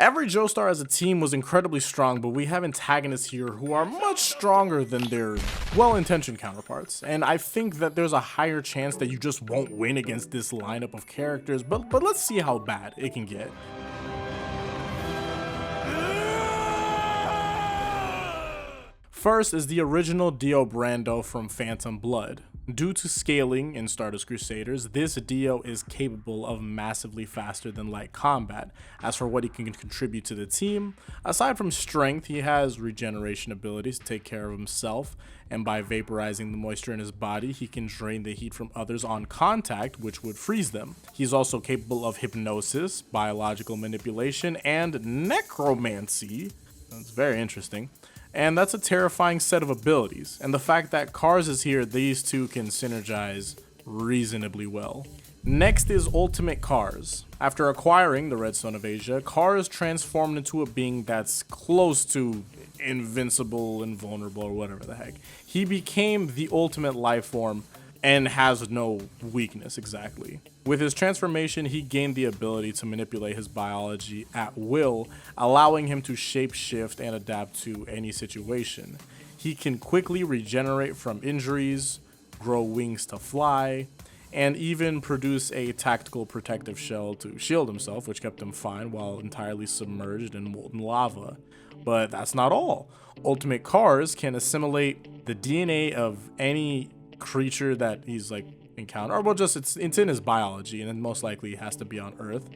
Every Joestar as a team was incredibly strong, but we have antagonists here who are much stronger than their well-intentioned counterparts, and I think that there's a higher chance that you just won't win against this lineup of characters, but let's see how bad it can get. First is the original Dio Brando from Phantom Blood. Due to scaling in Stardust Crusaders, this Dio is capable of massively faster than light combat. As for what he can contribute to the team, aside from strength, he has regeneration abilities to take care of himself, and by vaporizing the moisture in his body, he can drain the heat from others on contact, which would freeze them. He's also capable of hypnosis, biological manipulation, and necromancy. That's very interesting. And that's a terrifying set of abilities, and the fact that Kars is here, these two can synergize reasonably well. Next is Ultimate Kars. After acquiring the Redstone of Asia, Kars transformed into a being that's close to invincible, invulnerable, or whatever the heck. He became the ultimate life form and has no weakness exactly. With his transformation, he gained the ability to manipulate his biology at will, allowing him to shapeshift and adapt to any situation. He can quickly regenerate from injuries, grow wings to fly, and even produce a tactical protective shell to shield himself, which kept him fine while entirely submerged in molten lava. But that's not all. Ultimate Kars can assimilate the DNA of any creature that he's like encountered, or well, just it's in his biology, and then most likely it has to be on Earth.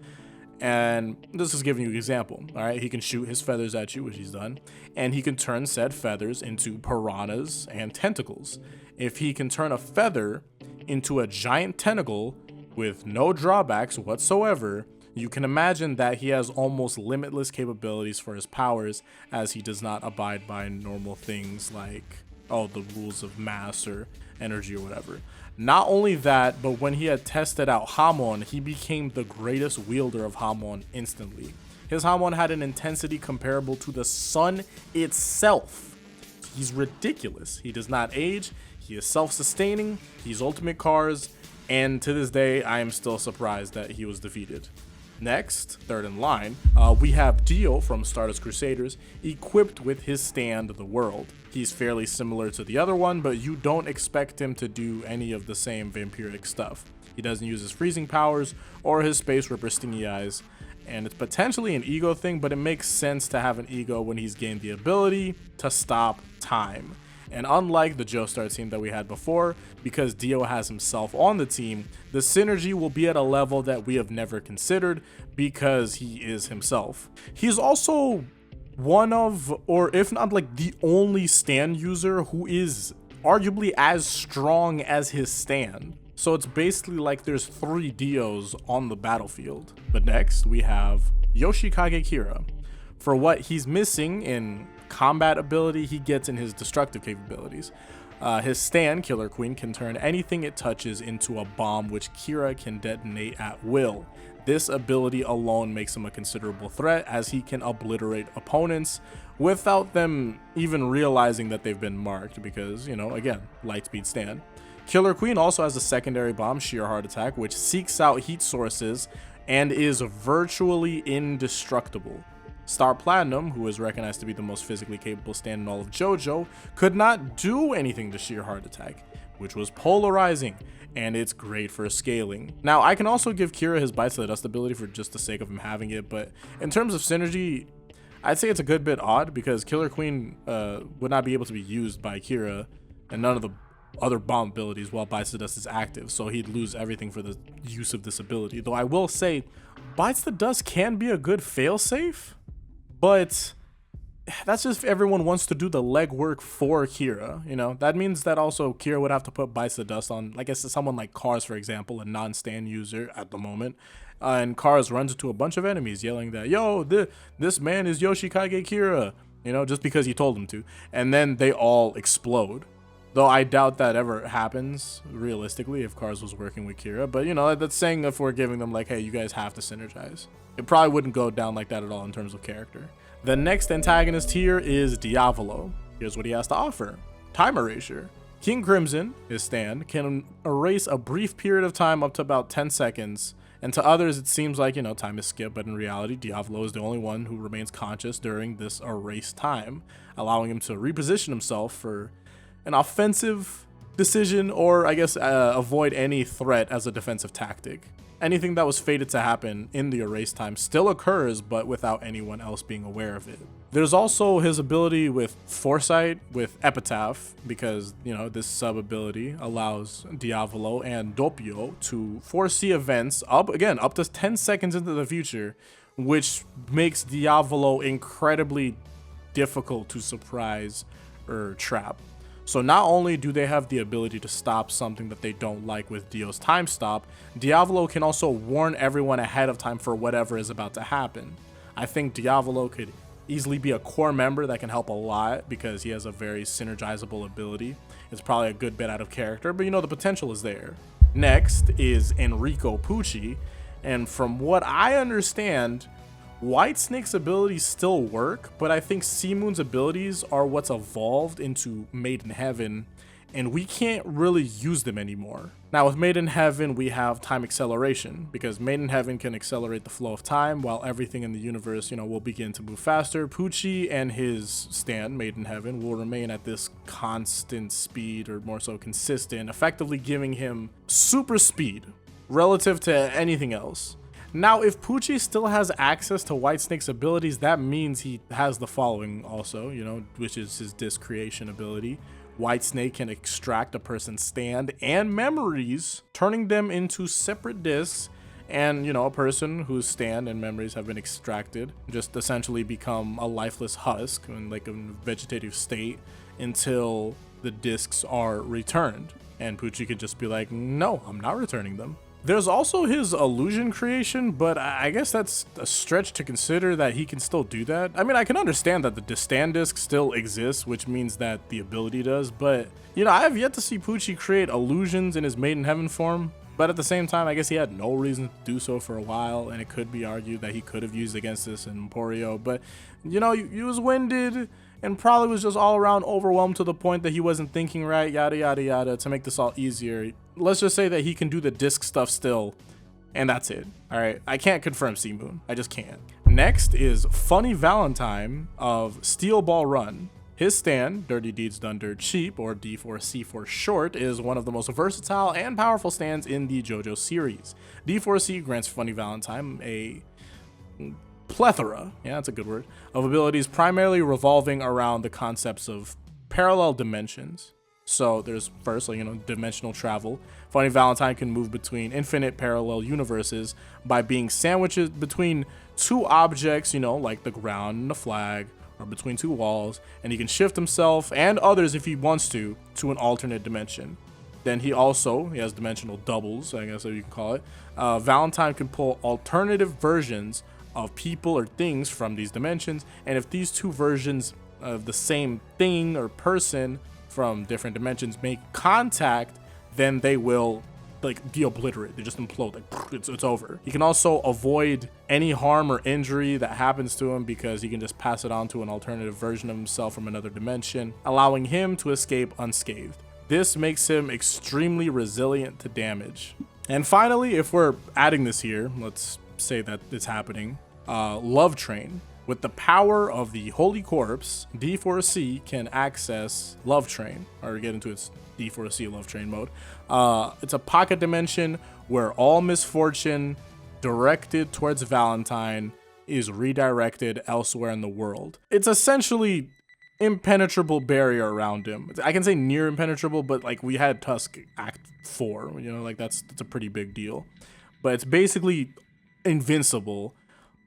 And this is giving you an example. All right, he can shoot his feathers at you, which he's done, and he can turn said feathers into piranhas and tentacles. If he can turn a feather into a giant tentacle with no drawbacks whatsoever, you can imagine that he has almost limitless capabilities for his powers, as he does not abide by normal things like the rules of mass or energy or whatever. Not only that, but when he had tested out Hamon, he became the greatest wielder of Hamon instantly. His Hamon had an intensity comparable to the sun itself. He's ridiculous. He does not age, he is self-sustaining, he's Ultimate Kars, and to this day I am still surprised that he was defeated. Next, third in line, we have Dio from Stardust Crusaders, equipped with his stand, the world. He's fairly similar to the other one, but you don't expect him to do any of the same vampiric stuff. He doesn't use his freezing powers or his Space Ripper stingy eyes, and it's potentially an ego thing, but it makes sense to have an ego when he's gained the ability to stop time. And unlike the Joestar team that we had before, because Dio has himself on the team, the synergy will be at a level that we have never considered because he is himself. He's also one of, or if not like the only stand user who is arguably as strong as his stand. So it's basically like there's 3 Dios on the battlefield. But next we have Yoshikage Kira. For what he's missing in combat ability, he gets in his destructive capabilities. His stand, Killer Queen, can turn anything it touches into a bomb, which Kira can detonate at will. This ability alone makes him a considerable threat, as he can obliterate opponents without them even realizing that they've been marked, because, again, Lightspeed stand. Killer Queen also has a secondary bomb, Sheer Heart Attack, which seeks out heat sources and is virtually indestructible. Star Platinum, who is recognized to be the most physically capable stand in all of JoJo, could not do anything to Sheer Heart Attack, which was polarizing, and it's great for scaling. Now, I can also give Kira his Bites of the Dust ability for just the sake of him having it, but in terms of synergy, I'd say it's a good bit odd, because Killer Queen would not be able to be used by Kira, and none of the other bomb abilities while Bites the Dust is active, so he'd lose everything for the use of this ability. Though I will say, Bites the Dust can be a good failsafe, but that's just if everyone wants to do the legwork for Kira. That means that also Kira would have to put Bites the Dust on, I guess, someone like Kars, for example, a non-stand user at the moment. And Kars runs into a bunch of enemies yelling that, yo, this man is Yoshikage Kira, just because he told them to. And then they all explode. Though I doubt that ever happens, realistically, if Kars was working with Kira. But, that's saying if we're giving them, like, hey, you guys have to synergize. It probably wouldn't go down like that at all in terms of character. The next antagonist here is Diavolo. Here's what he has to offer. Time Erasure. King Crimson, his stand, can erase a brief period of time up to about 10 seconds, And to others, it seems like, time is skipped, but in reality, Diavolo is the only one who remains conscious during this erased time, allowing him to reposition himself for an offensive decision, or I guess avoid any threat as a defensive tactic. Anything that was fated to happen in the erase time still occurs, but without anyone else being aware of it. There's also his ability with Foresight with Epitaph, because, this sub-ability allows Diavolo and Doppio to foresee events up to 10 seconds into the future, which makes Diavolo incredibly difficult to surprise or trap. So not only do they have the ability to stop something that they don't like with Dio's time stop, Diavolo can also warn everyone ahead of time for whatever is about to happen. I think Diavolo could easily be a core member that can help a lot because he has a very synergizable ability. It's probably a good bit out of character, but the potential is there. Next is Enrico Pucci, and from what I understand, Whitesnake's abilities still work, but I think Seamoon's abilities are what's evolved into Made in Heaven, and we can't really use them anymore. Now with Made in Heaven, we have time acceleration, because Made in Heaven can accelerate the flow of time while everything in the universe, will begin to move faster. Pucci and his stand, Made in Heaven, will remain at this constant speed, or more so consistent, effectively giving him super speed relative to anything else. Now, if Pucci still has access to Whitesnake's abilities, that means he has the following also, which is his disc creation ability. Whitesnake can extract a person's stand and memories, turning them into separate discs, and, a person whose stand and memories have been extracted just essentially become a lifeless husk in like a vegetative state until the discs are returned. And Pucci could just be like, no, I'm not returning them. There's also his illusion creation, but I guess that's a stretch to consider that he can still do that. I mean, I can understand that the stand disc still exists, which means that the ability does, but, I have yet to see Pucci create illusions in his Made in Heaven form. But at the same time, I guess he had no reason to do so for a while, and it could be argued that he could have used against this in Emporio, but, he was winded and probably was just all around overwhelmed to the point that he wasn't thinking right, yada, yada, yada, to make this all easier. Let's just say that he can do the disc stuff still, and that's it. All right, I can't confirm Seamoon. I just can't. Next is Funny Valentine of Steel Ball Run. His stand, Dirty Deeds Done Dirt Cheap, or D4C for short, is one of the most versatile and powerful stands in the JoJo series. D4C grants Funny Valentine a plethora, yeah, that's a good word, of abilities primarily revolving around the concepts of parallel dimensions. So there's first, dimensional travel. Funny Valentine can move between infinite parallel universes by being sandwiched between two objects, like the ground and the flag, or between two walls, and he can shift himself and others if he wants to an alternate dimension. Then he has dimensional doubles, I guess you can call it. Valentine can pull alternative versions of people or things from these dimensions, and if these two versions of the same thing or person from different dimensions make contact, then they will de-obliterate. They just implode. It's over. He can also avoid any harm or injury that happens to him because he can just pass it on to an alternative version of himself from another dimension, allowing him to escape unscathed. This makes him extremely resilient to damage. And finally, if we're adding this here, let's say that it's happening, Love Train. With the power of the Holy Corpse, D4C can access Love Train, or get into its D4C Love Train mode. It's a pocket dimension where all misfortune directed towards Valentine is redirected elsewhere in the world. It's essentially impenetrable barrier around him. I can say near impenetrable, but we had Tusk Act 4, that's a pretty big deal. But it's basically invincible.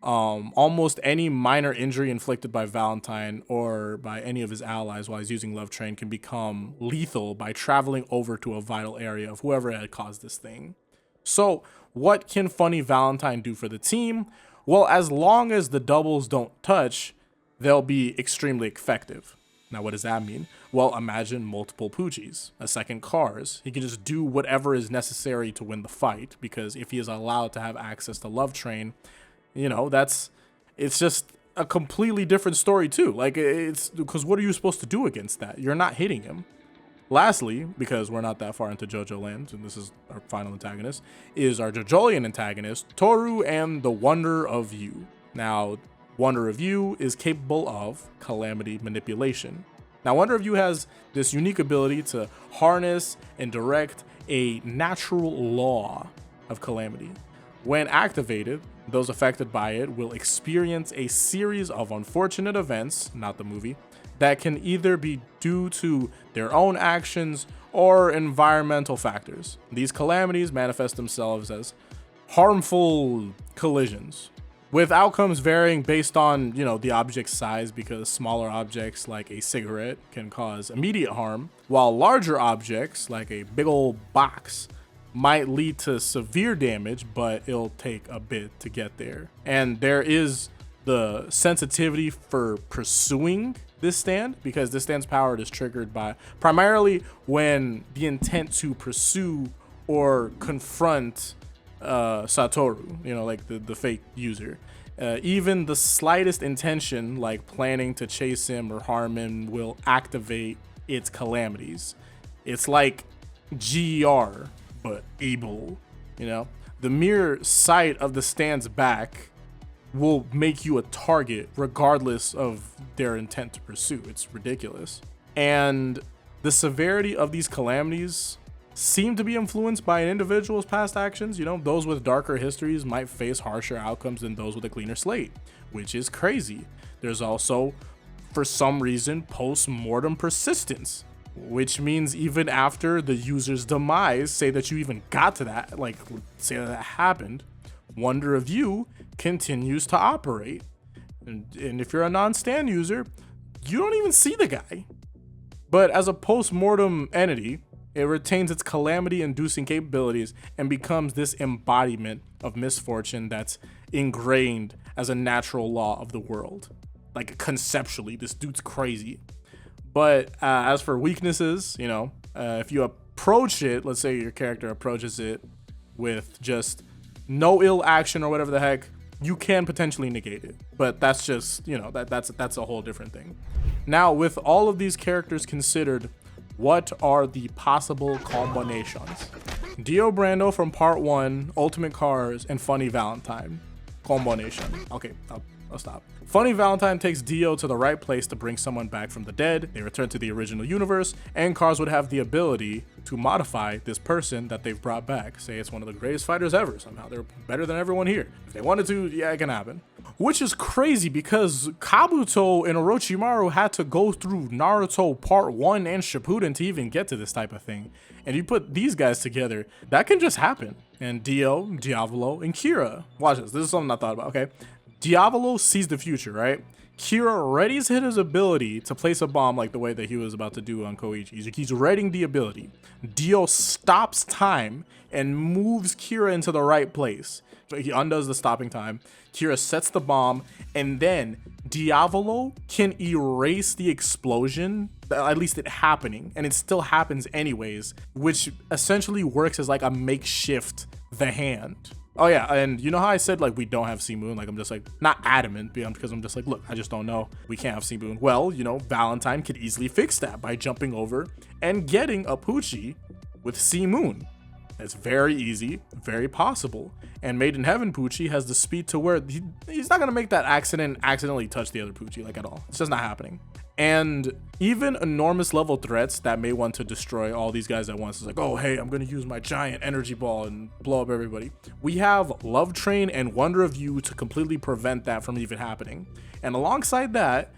Almost any minor injury inflicted by Valentine or by any of his allies while he's using Love Train can become lethal by traveling over to a vital area of whoever had caused this thing. So what can Funny Valentine do for the team? Well, as long as the doubles don't touch, they'll be extremely effective. Now, what does that mean? Well, imagine multiple Puccis, a second Cars. He can just do whatever is necessary to win the fight, because if he is allowed to have access to Love Train, it's just a completely different story too. It's because what are you supposed to do against that? You're not hitting him. Lastly, because we're not that far into JoJo land, and this is our final antagonist, is our JoJolian antagonist, Toru and the Wonder of You. Now, Wonder of You is capable of calamity manipulation. Now, Wonder of You has this unique ability to harness and direct a natural law of calamity. When activated, those affected by it will experience a series of unfortunate events, not the movie, that can either be due to their own actions or environmental factors. These calamities manifest themselves as harmful collisions, with outcomes varying based on, the object's size, because smaller objects like a cigarette can cause immediate harm, while larger objects like a big old box might lead to severe damage, but it'll take a bit to get there. And there is the sensitivity for pursuing this stand, because this stand's power is triggered by primarily when the intent to pursue or confront Satoru, like the fake user. Even the slightest intention, like planning to chase him or harm him, will activate its calamities. It's like GR, but able, The mere sight of the stand's back will make you a target regardless of their intent to pursue. It's ridiculous. And the severity of these calamities seem to be influenced by an individual's past actions. Those with darker histories might face harsher outcomes than those with a cleaner slate, which is crazy. There's also, for some reason, post-mortem persistence, which means even after the user's demise, say that you even got to that, say that happened, Wonder of You continues to operate. And if you're a non-stand user, you don't even see the guy. But as a post-mortem entity, it retains its calamity-inducing capabilities and becomes this embodiment of misfortune that's ingrained as a natural law of the world. Like, conceptually, this dude's crazy. But as for weaknesses, if you approach it, let's say your character approaches it with just no ill action or whatever the heck, you can potentially negate it. But that's just, that's a whole different thing. Now, with all of these characters considered, what are the possible combinations? Dio Brando from Part 1, Ultimate Cars, and Funny Valentine. Combination. Okay, I'll stop. Funny Valentine takes Dio to the right place to bring someone back from the dead. They return to the original universe, and Cars would have the ability to modify this person that they've brought back. Say it's one of the greatest fighters ever. Somehow they're better than everyone here. If they wanted to, yeah, it can happen. Which is crazy, because Kabuto and Orochimaru had to go through Naruto Part 1 and Shippuden to even get to this type of thing. And you put these guys together, that can just happen. And Dio, Diavolo, and Kira. Watch this. This is something I thought about, okay? Diavolo sees the future, right? Kira readies his ability to place a bomb like the way that he was about to do on Koichi. He's readying the ability. Dio stops time and moves Kira into the right place. So he undoes the stopping time. Kira sets the bomb, and then Diavolo can erase the explosion, at least it happening, and it still happens anyways, which essentially works as like a makeshift The Hand. Oh yeah, and you know how I said we don't have C-Moon? I'm just not adamant, because I'm just look, I just don't know. We can't have C-Moon. Well, Valentine could easily fix that by jumping over and getting a Pucci with C-Moon. It's very easy, very possible. And Made in Heaven Pucci has the speed to where he's not gonna make that accidentally touch the other Pucci at all. It's just not happening. And even enormous level threats that may want to destroy all these guys at once. It's oh, hey, I'm going to use my giant energy ball and blow up everybody. We have Love Train and Wonder of You to completely prevent that from even happening. And alongside that,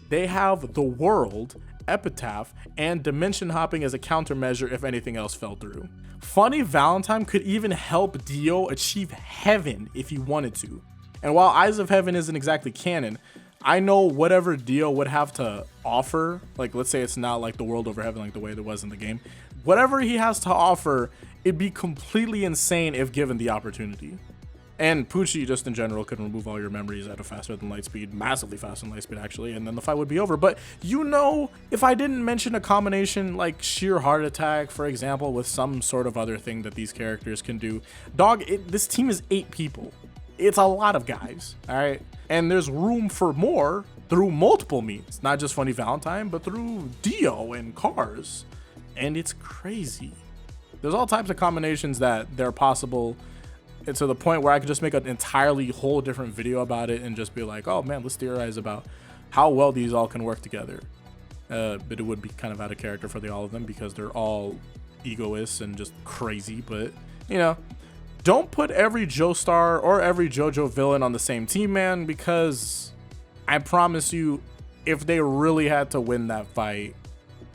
they have the World, Epitaph, and Dimension Hopping as a countermeasure if anything else fell through. Funny Valentine could even help Dio achieve heaven if he wanted to. And while Eyes of Heaven isn't exactly canon, I know whatever Dio would have to offer, let's say it's not like the world over heaven like the way there was in the game, whatever he has to offer, it'd be completely insane if given the opportunity. And Pucci, just in general, could remove all your memories at a faster than light speed, massively faster than light speed actually, and then the fight would be over. But if I didn't mention a combination like Sheer Heart Attack, for example, with some sort of other thing that these characters can do, this team is 8 people. It's a lot of guys, all right? And there's room for more through multiple means, not just Funny Valentine, but through Dio and Cars. and it's crazy. There's all types of combinations that they're possible, and to the point where I could just make an entirely whole different video about it and just be like, oh man, let's theorize about how well these all can work together. But it would be kind of out of character for all of them because they're all egoists and just crazy. But you know, don't put every Joestar or every JoJo villain on the same team, man, because I promise you, if they really had to win that fight,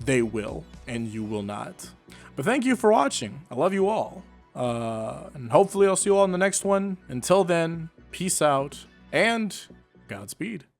they will, and you will not. But thank you for watching. I love you all. And hopefully I'll see you all in the next one. Until then, peace out and Godspeed.